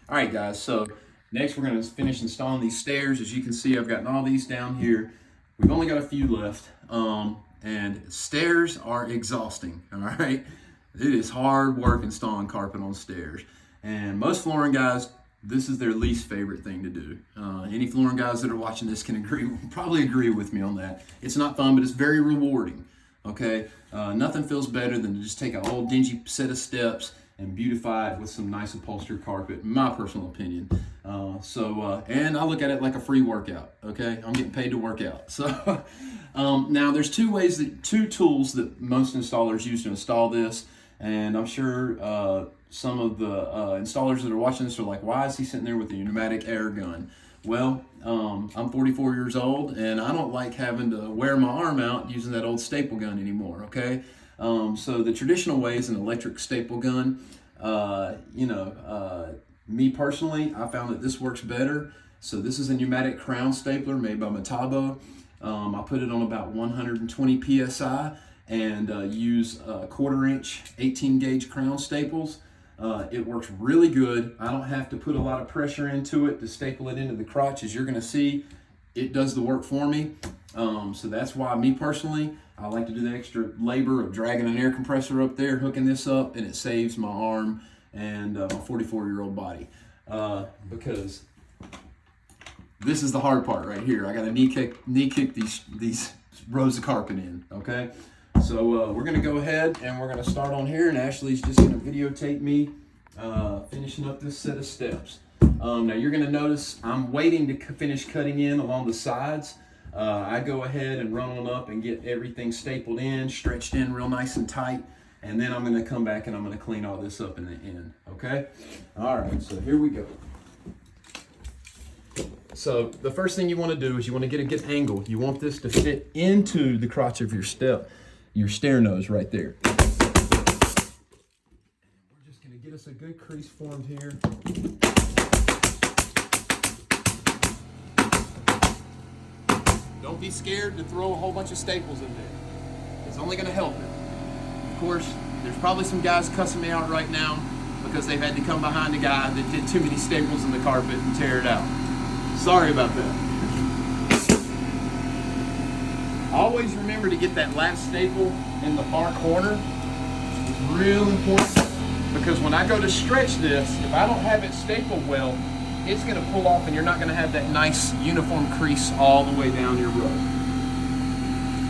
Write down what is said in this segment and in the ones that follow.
All right, guys, so next we're gonna finish installing these stairs. As you can see, I've gotten all these down here. We've only got a few left, and stairs are exhausting, all right? It is hard work installing carpet on stairs. And most flooring guys, this is their least favorite thing to do. Any flooring guys that are watching this can probably agree with me on that. It's not fun, but it's very rewarding, okay? Nothing feels better than to just take an old dingy set of steps and beautify it with some nice upholstered carpet, in my personal opinion. And I look at it like a free workout, okay? I'm getting paid to work out. So now there's two tools that most installers use to install this, and I'm sure some of the installers that are watching this are like, why is he sitting there with a pneumatic air gun? Well, I'm 44 years old, and I don't like having to wear my arm out using that old staple gun anymore, okay? So the traditional way is an electric staple gun. Me personally, I found that this works better. So this is a pneumatic crown stapler made by Metabo. I put it on about 120 PSI and use 1/4 inch 18 gauge crown staples. It works really good. I don't have to put a lot of pressure into it to staple it into the crotch. As you're gonna see, it does the work for me. So that's why me personally, I like to do the extra labor of dragging an air compressor up there, hooking this up, and it saves my arm and my 44-year-old body. Because this is the hard part right here. I got to knee kick these rows of carpet in, okay? So we're gonna go ahead and we're gonna start on here, and Ashley's just gonna videotape me finishing up this set of steps. Now you're gonna notice I'm waiting to finish cutting in along the sides. I go ahead and run on up and get everything stapled in, stretched in real nice and tight, and then I'm gonna come back and I'm gonna clean all this up in the end, okay? All right, so here we go. So the first thing you wanna do is you wanna get a good angle. You want this to fit into the crotch of your stair nose right there. We're just gonna get us a good crease formed here. Don't be scared to throw a whole bunch of staples in there. It's only gonna help it. Of course, there's probably some guys cussing me out right now because they've had to come behind a guy that did too many staples in the carpet and tear it out. Sorry about that. Always remember to get that last staple in the far corner. It's real important because when I go to stretch this, if I don't have it stapled well, it's gonna pull off and you're not gonna have that nice uniform crease all the way down your row.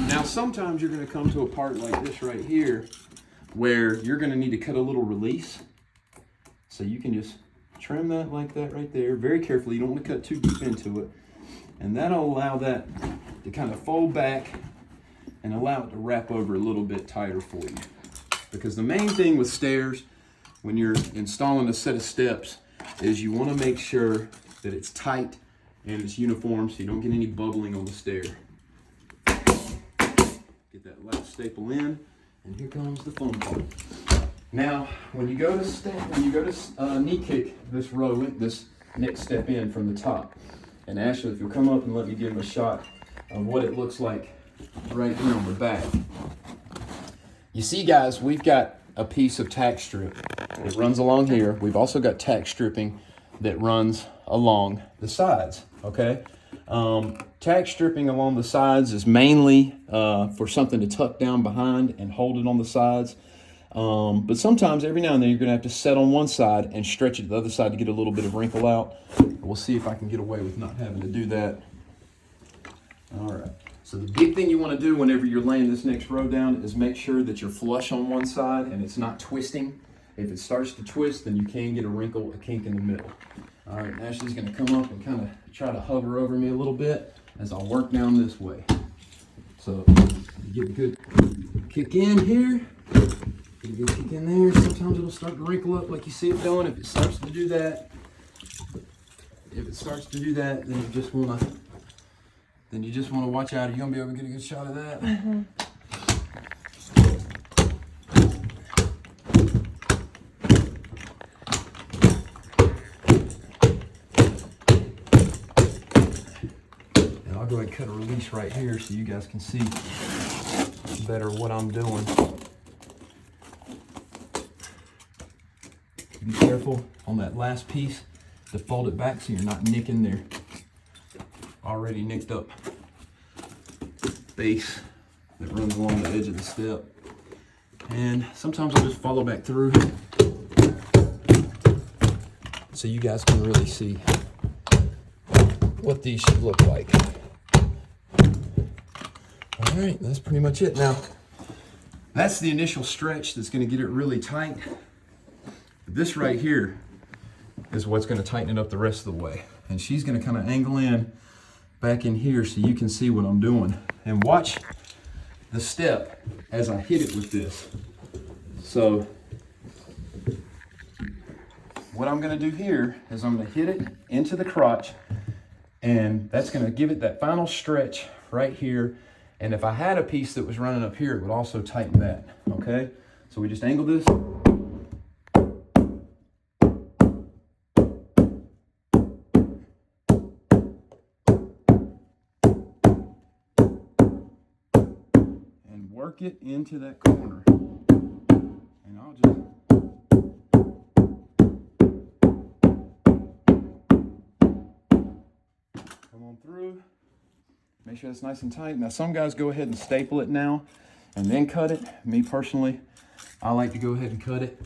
Now sometimes you're gonna come to a part like this right here where you're gonna need to cut a little release. So you can just trim that like that right there, very carefully. You don't wanna cut too deep into it. And that'll allow that to kind of fold back and allow it to wrap over a little bit tighter for you. Because the main thing with stairs, when you're installing a set of steps, is you want to make sure that it's tight and it's uniform so you don't get any bubbling on the stair. Get that last staple in, and here comes the fun part. Now, when you go to knee kick this row, this next step in from the top, and Ashley, if you'll come up and let me give him a shot of what it looks like right here on the back. You see, guys, we've got a piece of tack strip that runs along here. We've also got tack stripping that runs along the sides, okay? Tack stripping along the sides is mainly for something to tuck down behind and hold it on the sides. But sometimes, every now and then, you're gonna have to set on one side and stretch it to the other side to get a little bit of wrinkle out. We'll see if I can get away with not having to do that. All right. So the big thing you want to do whenever you're laying this next row down is make sure that you're flush on one side and it's not twisting. If it starts to twist, then you can get a wrinkle, a kink in the middle. All right, Ashley's going to come up and kind of try to hover over me a little bit as I work down this way. So you get a good kick in here. Get a good kick in there. Sometimes it'll start to wrinkle up like you see it doing. If it starts to do that, then you just want to watch out. Are you gonna be able to get a good shot of that? Mm-hmm. And I'll go ahead and cut a release right here so you guys can see better what I'm doing. Be careful on that last piece. to fold it back so you're not nicking their already nicked up base that runs along the edge of the step. And sometimes I'll just follow back through so you guys can really see what these should look like. All right, that's pretty much it. Now, that's the initial stretch that's going to get it really tight. This right here is what's going to tighten it up the rest of the way. And she's going to kind of angle in back in here so you can see what I'm doing. And watch the step as I hit it with this. So what I'm going to do here is I'm going to hit it into the crotch, and that's going to give it that final stretch right here. And if I had a piece that was running up here, it would also tighten that, okay? So we just angle this. And work it into that corner. And I'll just... come on through. Make sure it's nice and tight. Now some guys go ahead and staple it now and then cut it. Me personally, I like to go ahead and cut it.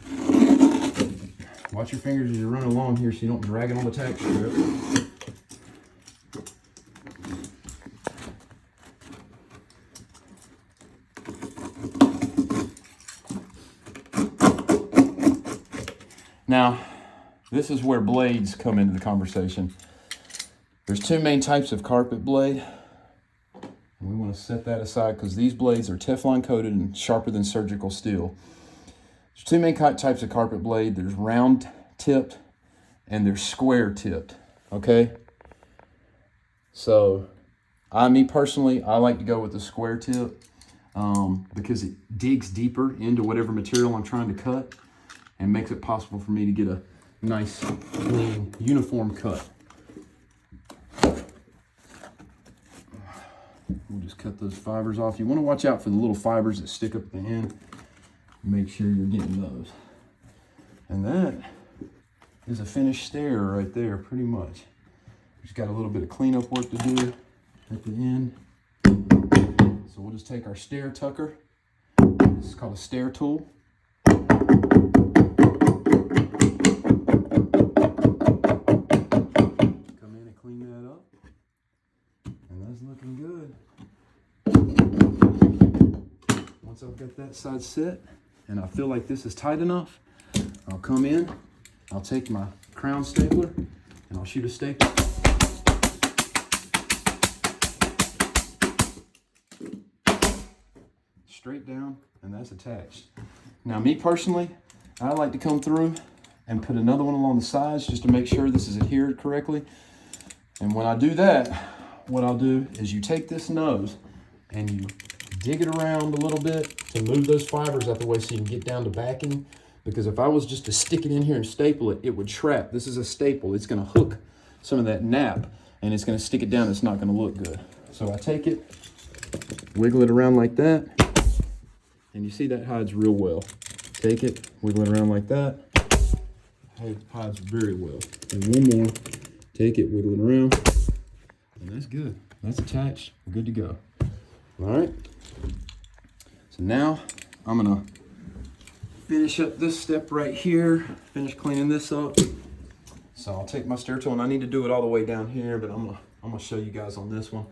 Watch your fingers as you run along here so you don't drag it on the tack strip. Now, this is where blades come into the conversation. There's two main types of carpet blade. And we want to set that aside because these blades are Teflon coated and sharper than surgical steel. There's two main types of carpet blade. There's round tipped and there's square tipped, okay? So, me personally, I like to go with the square tip because it digs deeper into whatever material I'm trying to cut and makes it possible for me to get a nice, clean, uniform cut. We'll just cut those fibers off. You want to watch out for the little fibers that stick up at the end. Make sure you're getting those. And that is a finished stair right there, pretty much. Just got a little bit of cleanup work to do at the end. So we'll just take our stair tucker. This is called a stair tool. Come in and clean that up. And that's looking good. Once I've got that side set and I feel like this is tight enough, I'll come in, I'll take my crown stapler and I'll shoot a staple. Straight down, and that's attached. Now me personally, I like to come through and put another one along the sides just to make sure this is adhered correctly. And when I do that, what I'll do is you take this nose and you dig it around a little bit to move those fibers out the way so you can get down to backing. Because if I was just to stick it in here and staple it, it would trap. This is a staple. It's going to hook some of that nap and it's going to stick it down. It's not going to look good. So I take it, wiggle it around like that, and you see that hides real well. Take it, wiggle it around like that. It hides very well. And one more. Take it, wiggle it around. And that's good. That's attached. We're good to go. All right. So now I'm going to finish up this step right here. Finish cleaning this up. So I'll take my stair tool, and I need to do it all the way down here, but I'm gonna show you guys on this one.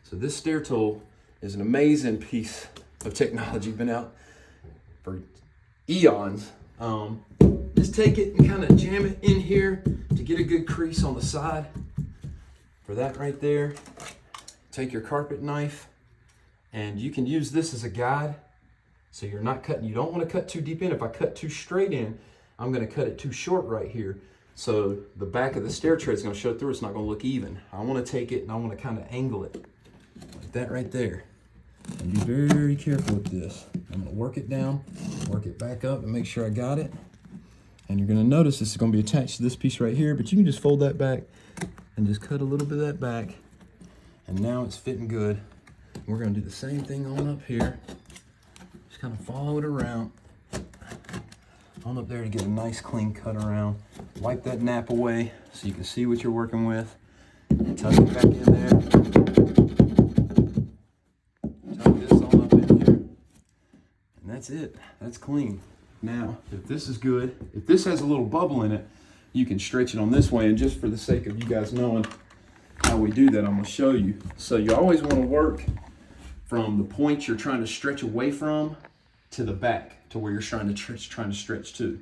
So this stair tool is an amazing piece of technology. Been out for eons. Just take it and kind of jam it in here to get a good crease on the side. For that right there, take your carpet knife, and you can use this as a guide. So you're not cutting, you don't want to cut too deep in. If I cut too straight in, I'm going to cut it too short right here. So the back of the stair tread is going to show through. It's not going to look even. I want to take it and I want to kind of angle it like that right there. And be very careful with this. I'm going to work it down, work it back up, and make sure I got it. And you're going to notice this is going to be attached to this piece right here, but you can just fold that back and just cut a little bit of that back. And now it's fitting good. We're going to do the same thing on up here. Just kind of follow it around. on up there to get a nice clean cut around. Wipe that nap away so you can see what you're working with. Tuck it back in there. Tuck this all up in here. And that's it. That's clean. Now, if this is good, if this has a little bubble in it, you can stretch it on this way. And just for the sake of you guys knowing how we do that, I'm going to show you. So you always want to work from the point you're trying to stretch away from to the back to where you're trying to stretch to.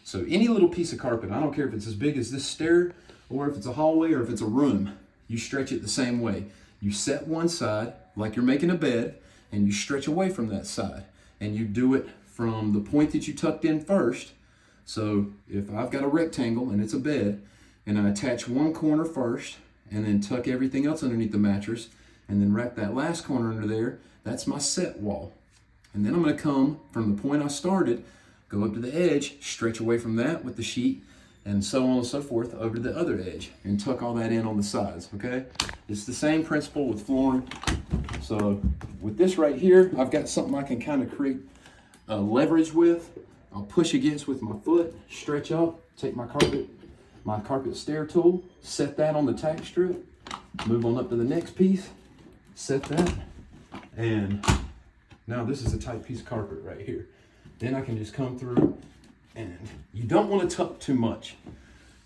So any little piece of carpet, I don't care if it's as big as this stair or if it's a hallway or if it's a room, you stretch it the same way. You set one side like you're making a bed and you stretch away from that side, and you do it from the point that you tucked in first. So if I've got a rectangle and it's a bed, and I attach one corner first and then tuck everything else underneath the mattress and then wrap that last corner under there, that's my set wall. And then I'm going to come from the point I started, go up to the edge, stretch away from that with the sheet, and so on and so forth over to the other edge, and tuck all that in on the sides, okay? It's the same principle with flooring. So with this right here, I've got something I can kind of create leverage with. I'll push against with my foot, stretch up, take my carpet stair tool, set that on the tack strip, move on up to the next piece, set that, and now this is a tight piece of carpet right here. Then I can just come through, and you don't want to tuck too much.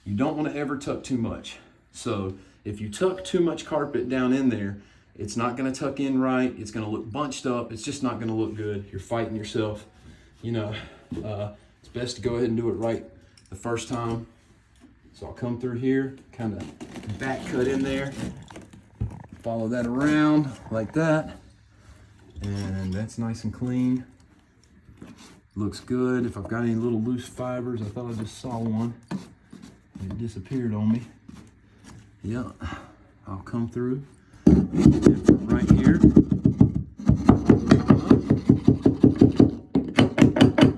You don't want to ever tuck too much. So if you tuck too much carpet down in there, it's not going to tuck in right. It's going to look bunched up. It's just not going to look good. You're fighting yourself. You know, it's best to go ahead and do it right the first time. So I'll come through here, kind of back cut in there, follow that around like that, and that's nice and clean. Looks good. If I've got any little loose fibers, I thought I just saw one. It disappeared on me. Yeah, I'll come through and from right here,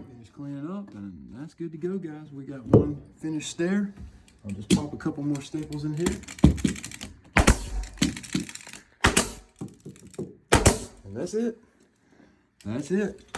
finish cleaning up, and that's good to go, guys. We got one finished stair. I'll just pop a couple more staples in here. And that's it. That's it.